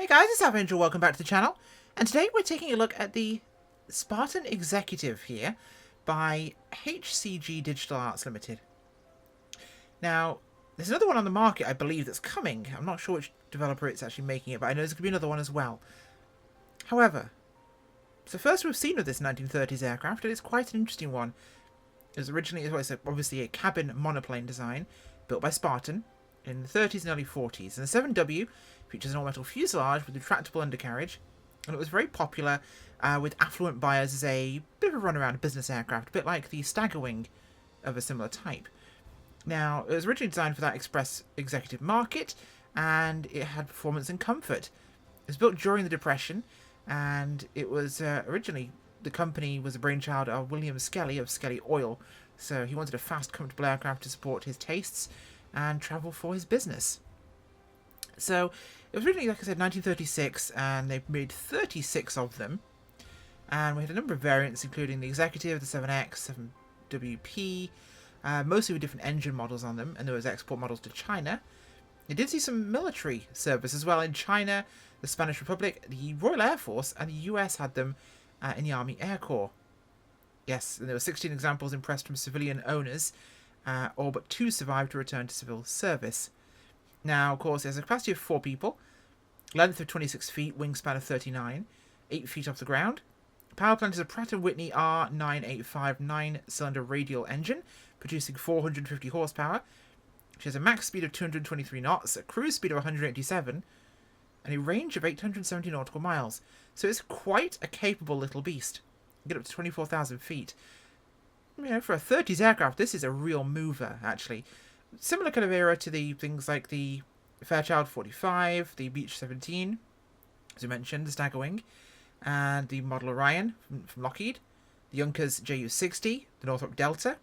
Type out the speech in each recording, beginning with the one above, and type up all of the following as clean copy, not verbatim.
Hey guys, it's Avenger, welcome back to the channel. And today we're taking a look at the Spartan Executive here by HCG Digital Arts Limited. Now, there's another one on the market, I believe, that's coming. I'm not sure which developer it's actually making it, but I know there's going to be another one as well. However, it's the first we've seen of this 1930s aircraft, and it's quite an interesting one. It was originally, obviously a cabin monoplane design, built by Spartan in the 30s and early 40s. And the 7W features an all-metal fuselage with retractable undercarriage, and it was very popular with affluent buyers as a bit of a runaround business aircraft, a bit like the Staggerwing of a similar type. Now, it was originally designed for that express executive market, and it had performance and comfort. It was built during the Depression, and it was originally, the company was a brainchild of William Skelly of Skelly Oil, so he wanted a fast, comfortable aircraft to support his tastes and travel for his business. So it was originally, like I said, 1936, and they made 36 of them. And we had a number of variants, including the Executive, the 7X, 7WP, mostly with different engine models on them, and there was export models to China. They did see some military service as well in China, the Spanish Republic, the Royal Air Force, and the US had them in the Army Air Corps. Yes, and there were 16 examples impressed from civilian owners, all but 2 survived to return to civil service. Now, of course, there's a capacity of 4 people, length of 26 feet, wingspan of 39, 8 feet off the ground. Power plant is a Pratt & Whitney R985 9-cylinder radial engine, producing 450 horsepower, which has a max speed of 223 knots, a cruise speed of 187, and a range of 870 nautical miles. So it's quite a capable little beast. You get up to 24,000 feet. You know, for a 30s aircraft, this is a real mover, actually. Similar kind of era to the things like the Fairchild 45, the Beech 17, as I mentioned, the Staggerwing, and the Model Orion from Lockheed, the Junkers Ju-60, the Northrop Delta.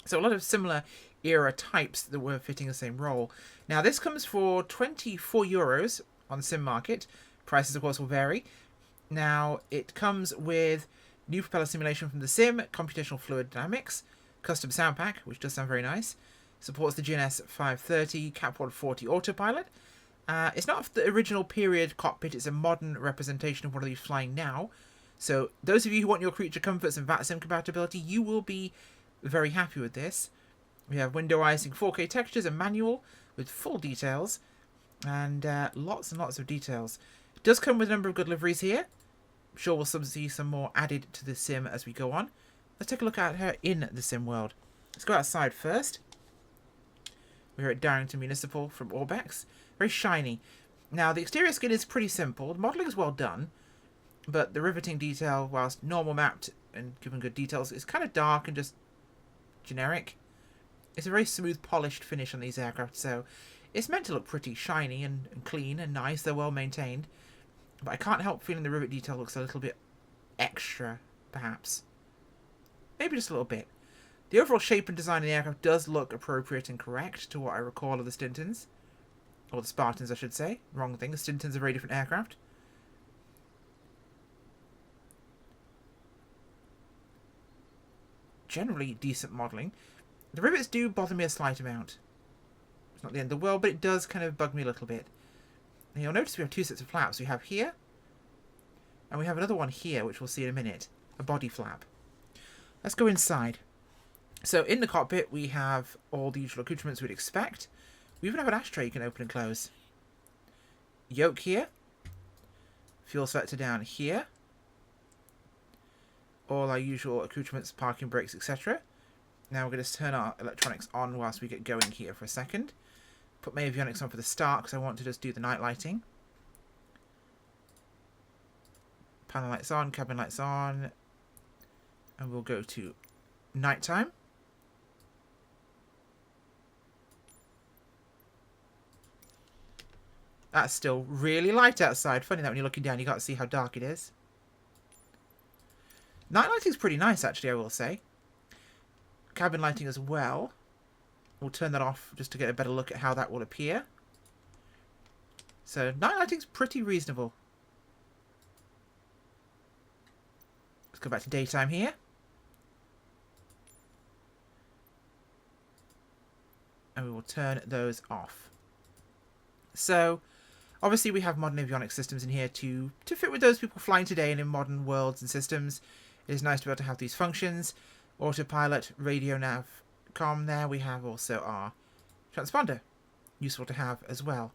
So a lot of similar era types that were fitting the same role. Now this comes for €24 on the sim market. Prices, of course, will vary. Now it comes with new propeller simulation from the sim, computational fluid dynamics, custom sound pack, which does sound very nice. Supports the GNS 530 Cap 140 autopilot. It's not the original period cockpit, it's a modern representation of one of these flying now. So those of you who want your creature comforts and VATSIM compatibility, you will be very happy with this. We have window icing 4K textures, a manual with full details, and lots and lots of details. It does come with a number of good liveries here. I'm sure we'll see some more added to the sim as we go on. Let's take a look at her in the sim world. Let's go outside first. We're at Darrington Municipal from Orbex. Very shiny. Now, the exterior skin is pretty simple. The modelling is well done, but the riveting detail, whilst normal mapped and given good details, is kind of dark and just generic. It's a very smooth, polished finish on these aircraft, so it's meant to look pretty shiny and clean and nice. They're well maintained, but I can't help feeling the rivet detail looks a little bit extra, perhaps. Maybe just a little bit. The overall shape and design of the aircraft does look appropriate and correct to what I recall of the Stintons. Or the Spartans, I should say. Wrong thing. The Stintons are very different aircraft. Generally decent modelling. The rivets do bother me a slight amount. It's not the end of the world, but it does kind of bug me a little bit. And you'll notice we have 2 sets of flaps. We have here, and we have another one here, which we'll see in a minute. A body flap. Let's go inside. So in the cockpit, we have all the usual accoutrements we'd expect. We even have an ashtray you can open and close. Yoke here. Fuel selector down here. All our usual accoutrements, parking brakes, etc. Now we're going to turn our electronics on whilst we get going here for a second. Put my avionics on for the start because I want to just do the night lighting. Panel lights on, cabin lights on. And we'll go to nighttime. That's still really light outside. Funny that when you're looking down you can't see how dark it is. Night lighting is pretty nice, actually, I will say. Cabin lighting as well. We'll turn that off just to get a better look at how that will appear. So night lighting's pretty reasonable. Let's go back to daytime here. And we will turn those off. So Obviously, we have modern avionics systems in here to fit with those people flying today and in modern worlds and systems. It is nice to be able to have these functions. Autopilot, radio nav, comm there. We have also our transponder. Useful to have as well.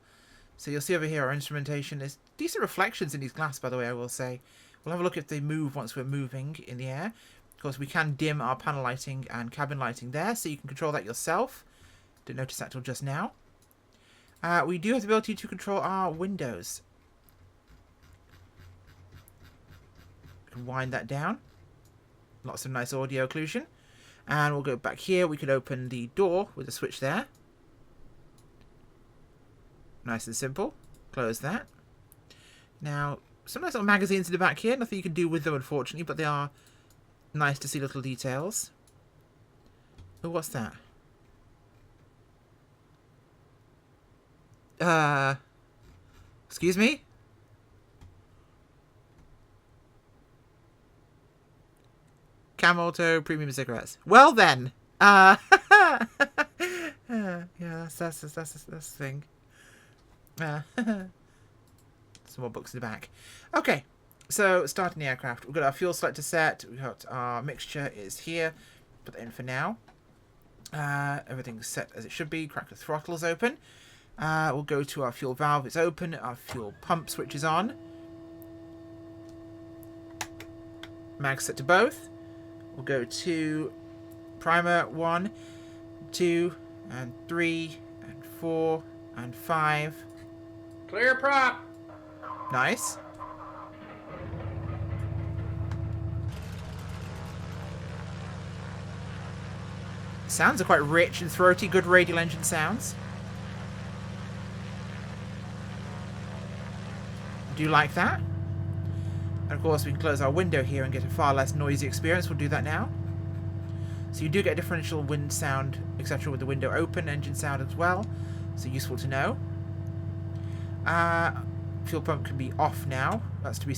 So you'll see over here our instrumentation. There's decent reflections in these glass, by the way, I will say. We'll have a look if they move once we're moving in the air. Of course, we can dim our panel lighting and cabin lighting there, so you can control that yourself. Didn't notice that till just now. We do have the ability to control our windows. We can wind that down. Lots of nice audio occlusion. And we'll go back here. We could open the door with a switch there. Nice and simple. Close that. Now, some nice little magazines in the back here. Nothing you can do with them, unfortunately, but they are nice to see little details. Oh, what's that? Excuse me? Camauto premium cigarettes. Well then, yeah, that's the thing. Some more books in the back. Okay, so starting the aircraft. We've got our fuel selector set. We've got our mixture is here. Put that in for now. Everything's set as it should be. Crack the throttles open. We'll go to our fuel valve. It's open. Our fuel pump switch is on. Mag set to both. We'll go to primer 1, 2, and 3, and 4, and 5. Clear prop. Nice. Sounds are quite rich and throaty. Good radial engine sounds. Do you like that? And of course we can close our window here and get a far less noisy experience. We'll do that now. So you do get differential wind sound, etc. with the window open, engine sound as well. So useful to know. Fuel pump can be off now. That's to be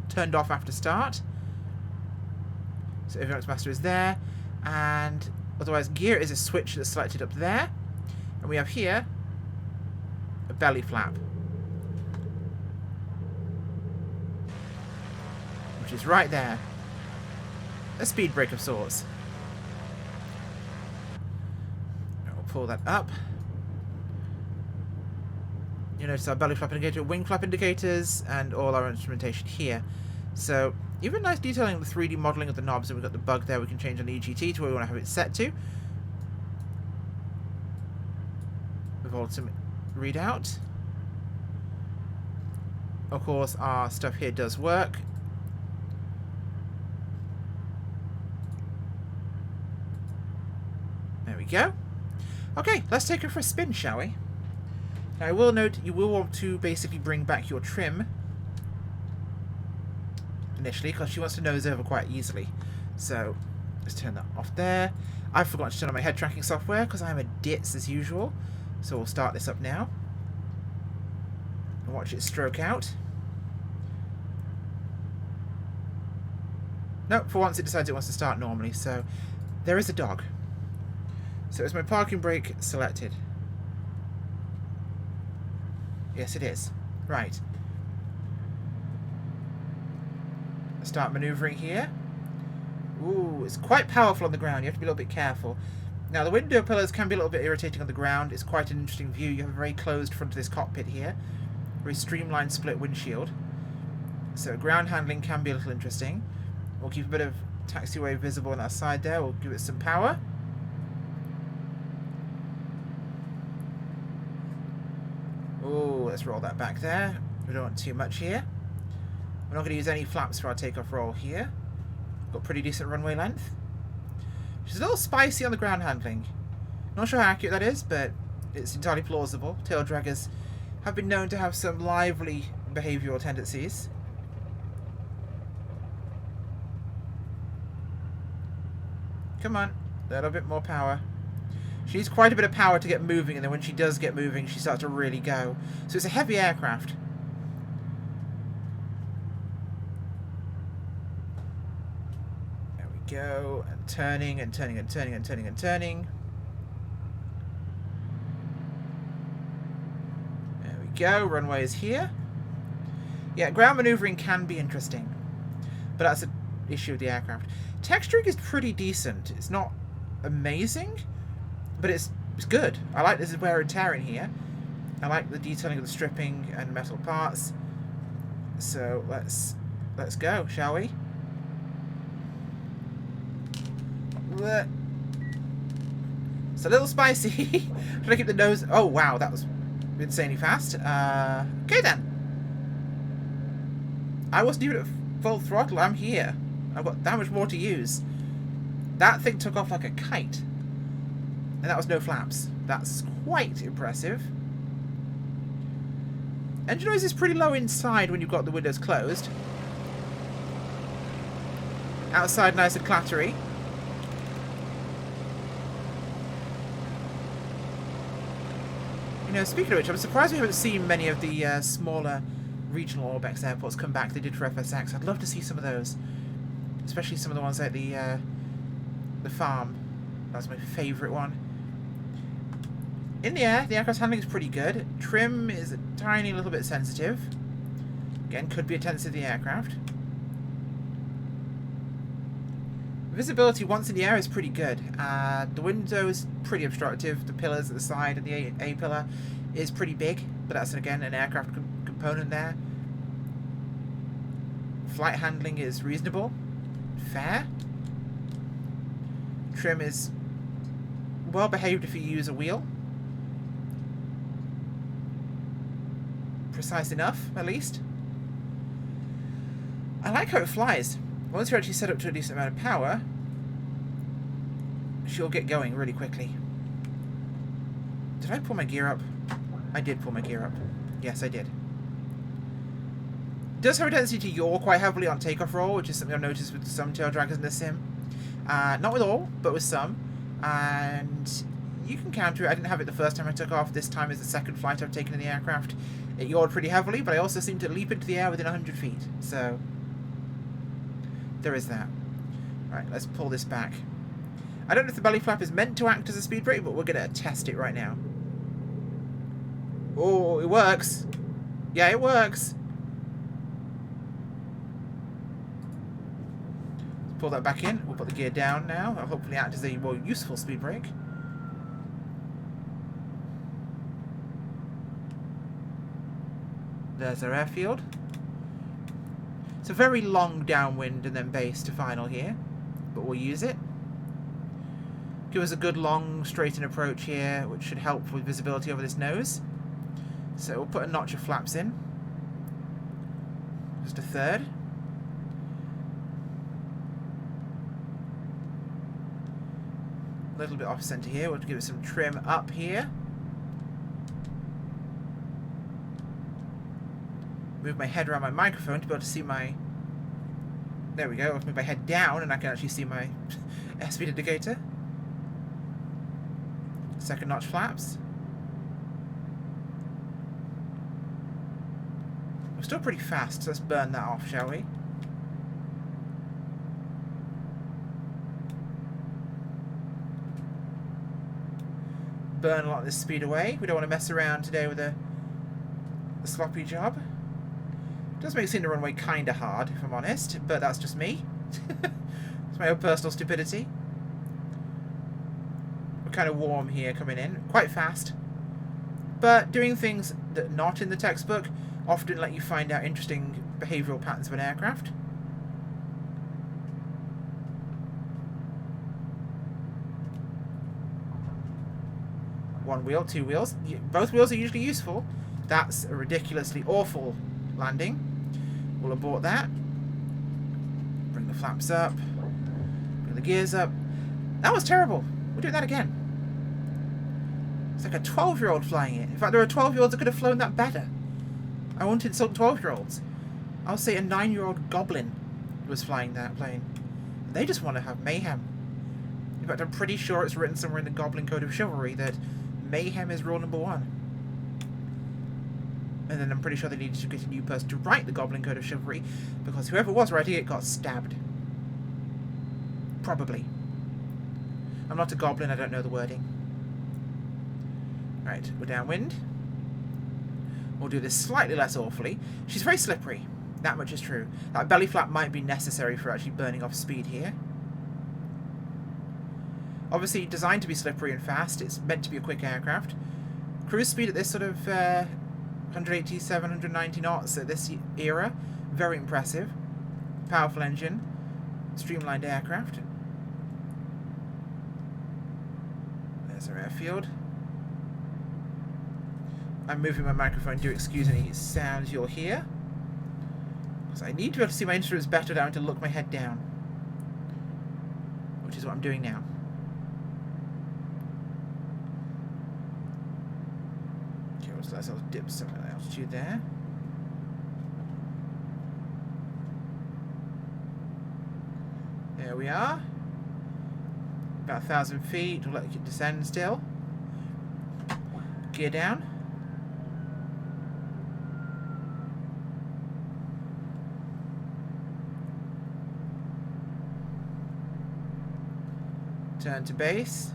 turned off after start. So avionics master is there. And otherwise gear is a switch that's selected up there. And we have here a belly flap, which is right there. A speed brake of sorts. We'll pull that up. You notice our belly flap indicator, wing flap indicators, and all our instrumentation here. So, even nice detailing the 3D modelling of the knobs, and we've got the bug there we can change on the EGT to where we want to have it set to. With ultimate readout. Of course, our stuff here does work. There we go. Okay, let's take her for a spin, shall we? Now, I will note you will want to basically bring back your trim initially, because she wants to nose over quite easily. So, let's turn that off there. I've forgotten to turn on my head tracking software because I'm a ditz as usual. So we'll start this up now. And watch it stroke out. Nope, for once it decides it wants to start normally. So, there is a dog. So is my parking brake selected? Yes, it is. Right. Start manoeuvring here. Ooh, it's quite powerful on the ground. You have to be a little bit careful. Now, the window pillars can be a little bit irritating on the ground. It's quite an interesting view. You have a very closed front of this cockpit here. Very streamlined split windshield. So ground handling can be a little interesting. We'll keep a bit of taxiway visible on our side there. We'll give it some power. Oh, let's roll that back there. We don't want too much here. We're not going to use any flaps for our takeoff roll here. Got pretty decent runway length. She's a little spicy on the ground handling. Not sure how accurate that is, but it's entirely plausible. Tail draggers have been known to have some lively behavioural tendencies. Come on, a little bit more power. She needs quite a bit of power to get moving, and then when she does get moving, she starts to really go. So it's a heavy aircraft. There we go. And turning, and turning, and turning, and turning, and turning. There we go. Runway is here. Yeah, ground maneuvering can be interesting, but that's an issue of the aircraft. Texturing is pretty decent. It's not amazing, but it's good. I like this wear and tear in here. I like the detailing of the stripping and metal parts. So let's go, shall we? It's a little spicy. Trying to keep the nose. Oh wow, that was insanely fast. Okay then. I wasn't even at full throttle. I'm here. I've got that much more to use. That thing took off like a kite, and that was no flaps. That's quite impressive. Engine noise is pretty low inside when you've got the windows closed. Outside, nice and clattery. You know, speaking of which, I'm surprised we haven't seen many of the smaller regional Orbex airports come back they did for FSX. I'd love to see some of those. Especially some of the ones like the farm. That's my favourite one. In the air, the aircraft's handling is pretty good. Trim is a tiny little bit sensitive. Again, could be a tendency of the aircraft. Visibility once in the air is pretty good. The window is pretty obstructive. The pillars at the side of the A pillar is pretty big, but that's again an aircraft component there. Flight handling is reasonable. Fair. Trim is well behaved if you use a wheel. Precise enough, at least. I like how it flies. Once you're actually set up to a decent amount of power, she'll get going really quickly. Did I pull my gear up? I did pull my gear up. Yes, I did. It does have a tendency to yaw quite heavily on takeoff roll, which is something I've noticed with some tail draggers in this sim. Not with all, but with some. And you can counter it. I didn't have it the first time I took off. This time is the second flight I've taken in the aircraft. It yawed pretty heavily, but I also seem to leap into the air within 100 feet. So there is that. Alright, let's pull this back. I don't know if the belly flap is meant to act as a speed brake, but we're going to test it right now. Oh, it works. Yeah, it works. Let's pull that back in. We'll put the gear down now. That'll hopefully act as a more useful speed brake. There's our airfield. It's a very long downwind and then base to final here, but we'll use it. Give us a good long straighten approach here, which should help with visibility over this nose. So we'll put a notch of flaps in. Just a third. A little bit off center here. We'll give it some trim up here. Move my head around my microphone to be able to see my... There we go. I'll move my head down and I can actually see my airspeed indicator. Second notch flaps. We're still pretty fast, so let's burn that off, shall we? Burn a lot of this speed away. We don't want to mess around today with a sloppy job. Does make seeing the runway kind of hard, if I'm honest, but that's just me. It's my own personal stupidity. We're kind of warm here coming in, quite fast. But doing things that are not in the textbook often let you find out interesting behavioural patterns of an aircraft. One wheel, two wheels. Both wheels are usually useful. That's a ridiculously awful landing. We'll abort that. Bring the flaps up. Bring the gears up. That was terrible. We'll do that again. It's like a 12-year-old flying it. In fact, there are 12-year-olds that could have flown that better. I won't insult 12-year-olds. I'll say a 9-year-old goblin was flying that plane. They just want to have mayhem. In fact, I'm pretty sure it's written somewhere in the Goblin Code of Chivalry that mayhem is rule number 1. And then I'm pretty sure they needed to get a new person to write the Goblin Code of Chivalry, because whoever was writing it got stabbed. Probably. I'm not a goblin, I don't know the wording. Right, we're downwind. We'll do this slightly less awfully. She's very slippery. That much is true. That belly flap might be necessary for actually burning off speed here. Obviously designed to be slippery and fast. It's meant to be a quick aircraft. Cruise speed at this sort of 187, 190 knots at this era. Very impressive. Powerful engine. Streamlined aircraft. There's our airfield. I'm moving my microphone. Do excuse any sounds you'll hear. Because I need to be able to see my instruments better down to look my head down. Which is what I'm doing now. Okay, let's let ourselves dip some altitude there. There we are. About 1,000 feet. We'll let it descend still. Gear down. Turn to base.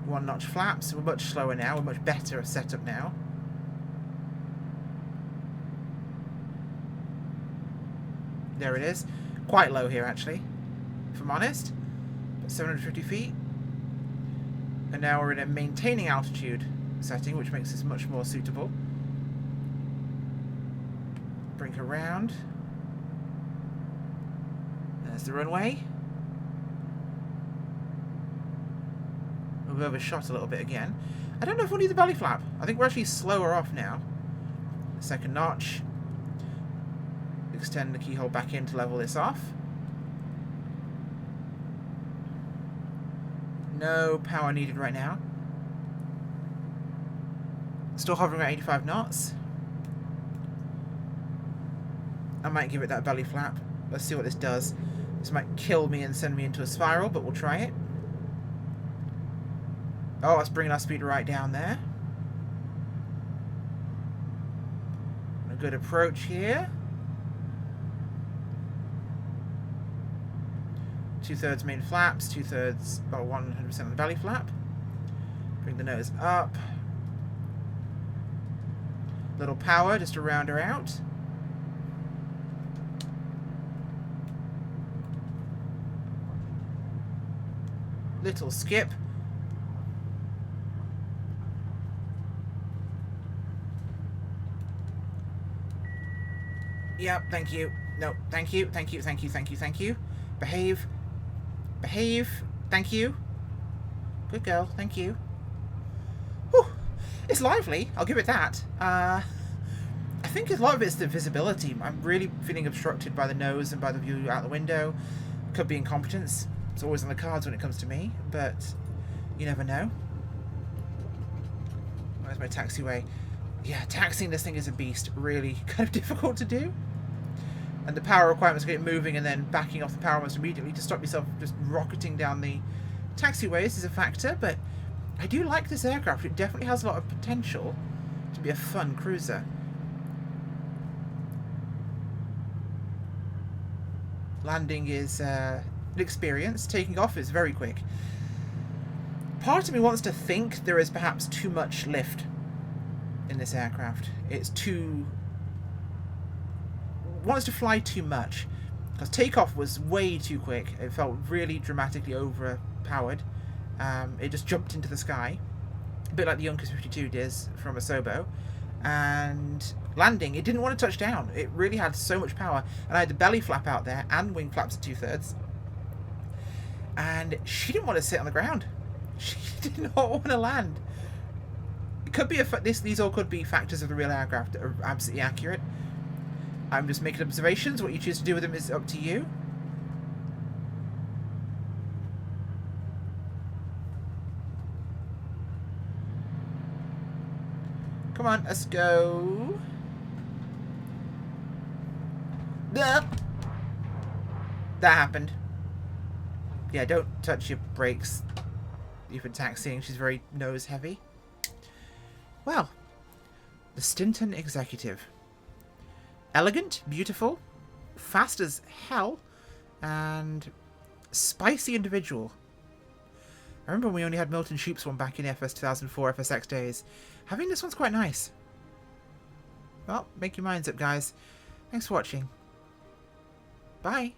1 notch flaps. We're much slower now. We're much better setup now. There it is. Quite low here, actually, if I'm honest. But 750 feet. And now we're in a maintaining altitude setting, which makes this much more suitable. Bring her around. There's the runway. We've overshot a little bit again. I don't know if we'll need the belly flap. I think we're actually slower off now. Second notch. Extend the keyhole back in to level this off. No power needed right now. Still hovering at 85 knots. I might give it that belly flap. Let's see what this does. This might kill me and send me into a spiral, but we'll try it. Oh, that's bringing our speed right down there. A good approach here. 2/3 main flaps, 2/3, or 100% on the belly flap. Bring the nose up. Little power just to round her out. Little skip. Yep, thank you. No, thank you, thank you, thank you, thank you, thank you. Behave. Behave. Thank you. Good girl, thank you. Whew. It's lively, I'll give it that. I think a lot of it's the visibility. I'm really feeling obstructed by the nose and by the view out the window. Could be incompetence. It's always on the cards when it comes to me, but you never know. Where's my taxiway? Yeah, taxiing this thing is a beast. Really kind of difficult to do. And the power requirements get it moving and then backing off the power almost immediately to stop yourself just rocketing down the taxiways is a factor, but I do like this aircraft. It definitely has a lot of potential to be a fun cruiser. Landing is an experience. Taking off is very quick. Part of me wants to think there is perhaps too much lift in this aircraft. It's too... wants to fly too much. Because takeoff was way too quick. It felt really dramatically overpowered. It just jumped into the sky. A bit like the Junkers 52 does from Asobo. And landing, it didn't want to touch down. It really had so much power. And I had the belly flap out there and wing flaps at 2/3. And she didn't want to sit on the ground. She did not want to land. It could be these all could be factors of the real aircraft that are absolutely accurate. I'm just making observations. What you choose to do with them is up to you. Come on, let's go. That happened. Yeah, don't touch your brakes. Even taxiing, she's very nose heavy. Well, the Stinton Executive. Elegant, beautiful, fast as hell, and spicy individual. I remember when we only had Milton Sheep's one back in FS 2004 FSX days. Having this one's quite nice. Well, make your minds up, guys. Thanks for watching. Bye.